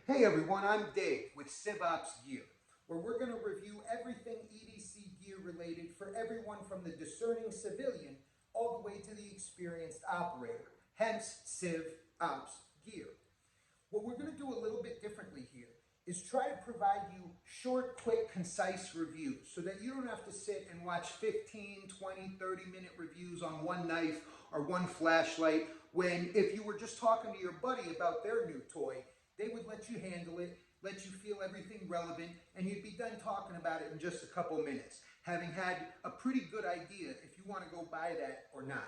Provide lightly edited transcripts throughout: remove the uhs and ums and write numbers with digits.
Hey everyone, I'm Dave with CivOps Gear, where we're going to review everything EDC gear related for everyone from the discerning civilian all the way to the experienced operator, hence CivOps Gear. What we're going to do a little bit differently here is try to provide you short, quick, concise reviews so that you don't have to sit and watch 15, 20, 30-minute reviews on one knife or one flashlight when if you were just talking to your buddy about their new toy, they would let you handle it, let you feel everything relevant, and you'd be done talking about it in just a couple minutes, having had a pretty good idea if you want to go buy that or not.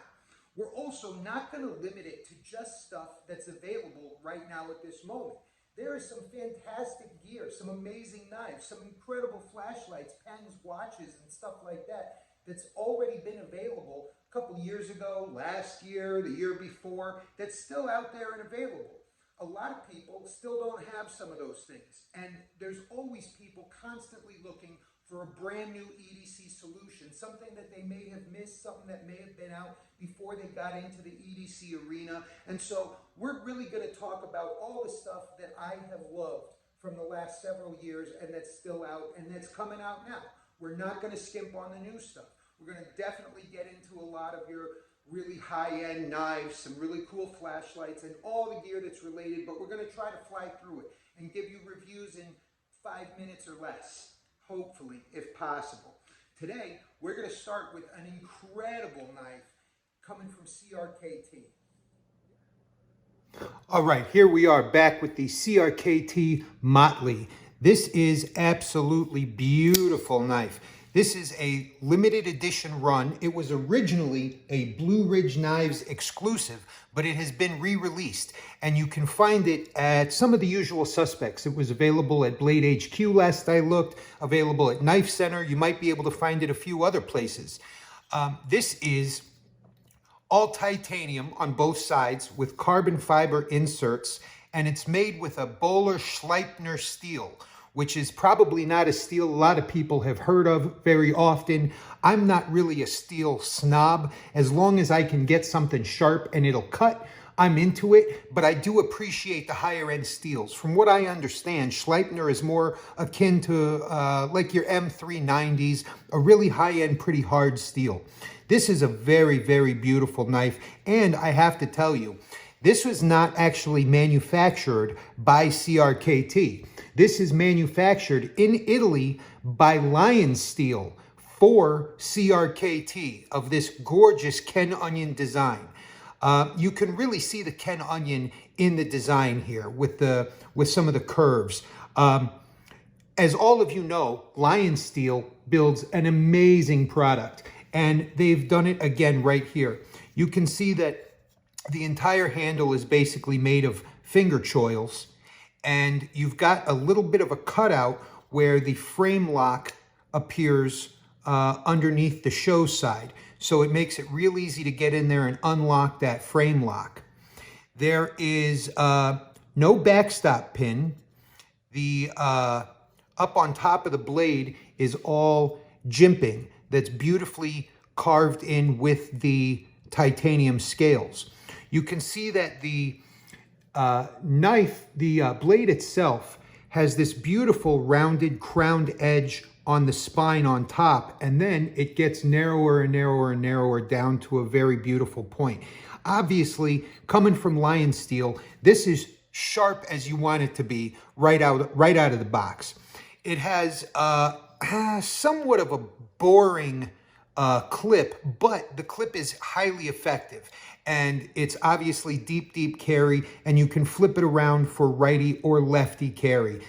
We're also not going to limit it to just stuff that's available right now at this moment. There is some fantastic gear, some amazing knives, some incredible flashlights, pens, watches, and stuff like that that's already been available a couple years ago, last year, the year before, that's still out there and available. A lot of people still don't have some of those things, and there's always people constantly looking for a brand new EDC solution, something that they may have missed, something that may have been out before they got into the EDC arena. And so we're really going to talk about all the stuff that I have loved from the last several years and that's still out and that's coming out now. We're not going to skimp on the new stuff. We're going to definitely get into a lot of your really high-end knives, some really cool flashlights, and all the gear that's related, but we're going to try to fly through it and give you reviews in 5 minutes or less, hopefully, if possible. Today, we're going to start with an incredible knife coming from CRKT. All right, here we are back with the CRKT Motley. This is absolutely beautiful knife. This is a limited edition run. It was originally a Blue Ridge Knives exclusive, but it has been re-released, and you can find it at some of the usual suspects. It was available at Blade HQ last I looked, available at Knife Center. You might be able to find it a few other places. This is all titanium on both sides with carbon fiber inserts, and it's made with a Böhler Schleipner steel, which is probably not a steel a lot of people have heard of very often. I'm not really a steel snob. As long as I can get something sharp and it'll cut, I'm into it, but I do appreciate the higher end steels. From what I understand, Schleipner is more akin to like your M390s, a really high end, pretty hard steel. This is a very, very beautiful knife, and I have to tell you, this was not actually manufactured by CRKT. This is manufactured in Italy by Lion Steel for CRKT of this gorgeous Ken Onion design. You can really see the Ken Onion in the design here with some of the curves. As all of you know, Lion Steel builds an amazing product, and they've done it again right here. You can see that the entire handle is basically made of finger choils, and you've got a little bit of a cutout where the frame lock appears underneath the show side. So it makes it real easy to get in there and unlock that frame lock. There is no backstop pin. The up on top of the blade is all jimping that's beautifully carved in with the titanium scales. You can see that the blade itself has this beautiful rounded crowned edge on the spine on top, and then it gets narrower and narrower and narrower down to a very beautiful point. Obviously, coming from Lion Steel, this is sharp as you want it to be right out of the box. It has somewhat of a boring clip, but the clip is highly effective, and it's obviously deep carry, and you can flip it around for righty or lefty carry.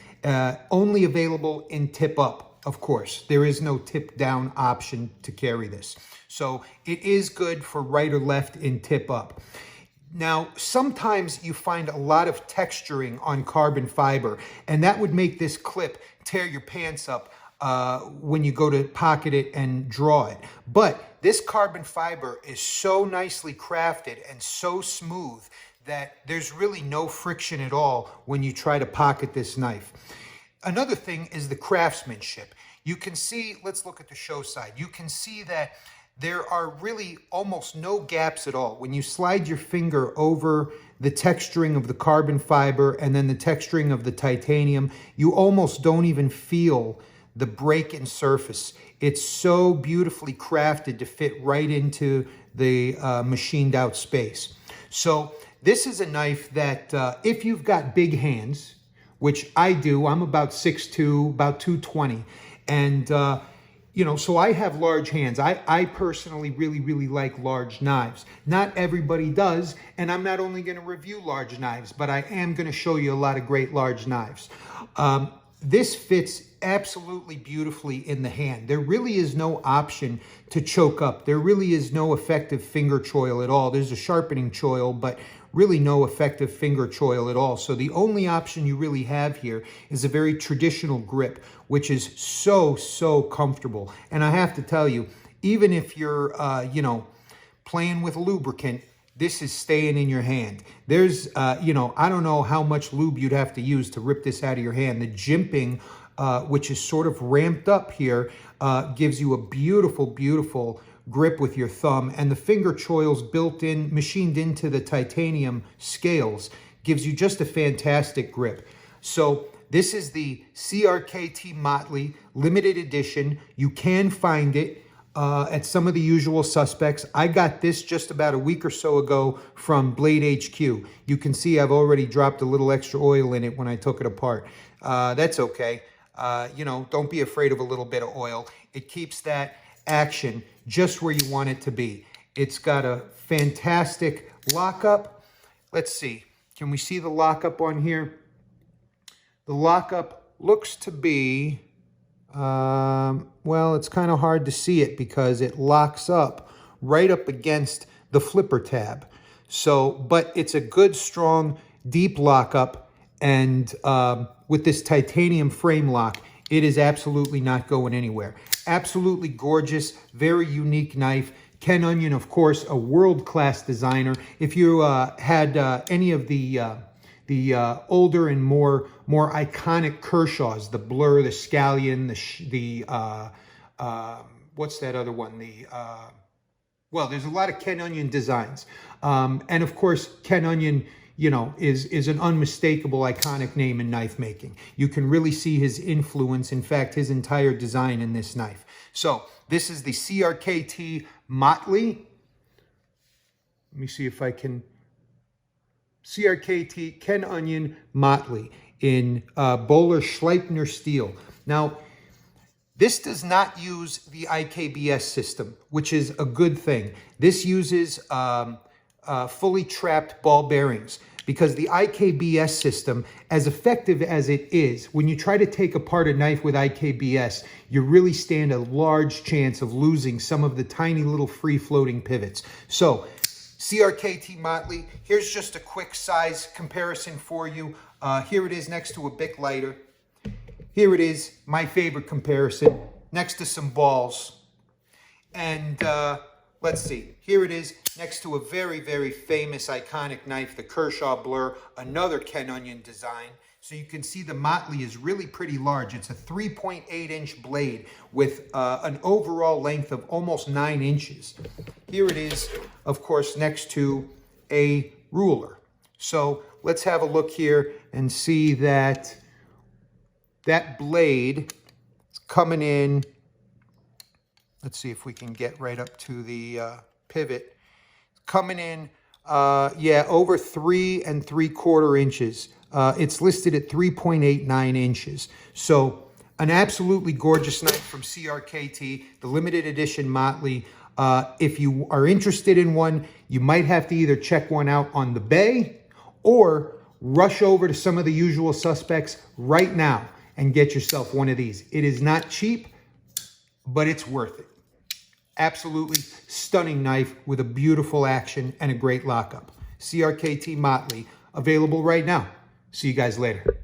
Only available in tip up, of course. There is no tip down option to carry this. So it is good for right or left in tip up. Now, sometimes you find a lot of texturing on carbon fiber, and that would make this clip tear your pants up when you go to pocket it and draw it. But this carbon fiber is so nicely crafted and so smooth that there's really no friction at all when you try to pocket this knife. Another thing is the craftsmanship. You can see, let's look at the show side. You can see that there are really almost no gaps at all. When you slide your finger over the texturing of the carbon fiber and then the texturing of the titanium, you almost don't even feel the break in surface. It's so beautifully crafted to fit right into the machined out space. So this is a knife that if you've got big hands, which I do, I'm about 6'2", about 220, and you know, so I have large hands. I personally really like large knives. Not everybody does, and I'm not only going to review large knives, but I am going to show you a lot of great large knives. This fits absolutely beautifully in the hand. There really is no option to choke up. There really is no effective finger choil at all. There's a sharpening choil, but really no effective finger choil at all. So the only option you really have here is a very traditional grip, which is so comfortable. And I have to tell you, even if you're, you know, playing with lubricant, this is staying in your hand. There's, you know, I don't know how much lube you'd have to use to rip this out of your hand. The jimping, which is sort of ramped up here, gives you a beautiful grip with your thumb, and the finger choils built in, machined into the titanium scales, gives you just a fantastic grip. So this is the CRKT Motley limited edition. You can find it at some of the usual suspects. I got this just about a week or so ago from Blade HQ. You can see I've already dropped a little extra oil in it when I took it apart. That's okay. You know, don't be afraid of a little bit of oil. It keeps that action just where you want it to be. It's got a fantastic lockup. Let's see. Can we see the lockup on here? The lockup looks to be, well, it's kind of hard to see it because it locks up right up against the flipper tab. So, but it's a good, strong, deep lockup, and with this titanium frame lock, it is absolutely not going anywhere. Absolutely gorgeous, very unique knife. Ken Onion, of course, a world-class designer. If you had any of the older and more iconic Kershaws, the Blur, the Scallion, what's that other one? Well, there's a lot of Ken Onion designs. And of course, Ken Onion, you know, is an unmistakable, iconic name in knife making. You can really see his influence, in fact, his entire design in this knife. So this is the CRKT Motley. Let me see if I can. CRKT Ken Onion Motley in Böhler Schleipner steel. Now, this does not use the IKBS system, which is a good thing. This uses fully trapped ball bearings, because the IKBS system, as effective as it is, when you try to take apart a knife with IKBS, you really stand a large chance of losing some of the tiny little free-floating pivots. So, CRKT Motley, here's just a quick size comparison for you. Here it is next to a Bic lighter. Here it is, my favorite comparison, next to some balls. And let's see, here it is next to a very famous iconic knife, the Kershaw Blur, another Ken Onion design. So you can see the Motley is really pretty large. It's a 3.8-inch blade with an overall length of almost 9 inches. Here it is, of course, next to a ruler. So let's have a look here and see that that blade is coming in. Let's see if we can get right up to the pivot. Coming in, yeah, over 3 3/4 inches. It's listed at 3.89 inches. So an absolutely gorgeous knife from CRKT, the limited edition Motley. If you are interested in one, you might have to either check one out on the bay or rush over to some of the usual suspects right now and get yourself one of these. It is not cheap, but it's worth it. Absolutely stunning knife with a beautiful action and a great lockup. CRKT Motley, available right now. See you guys later.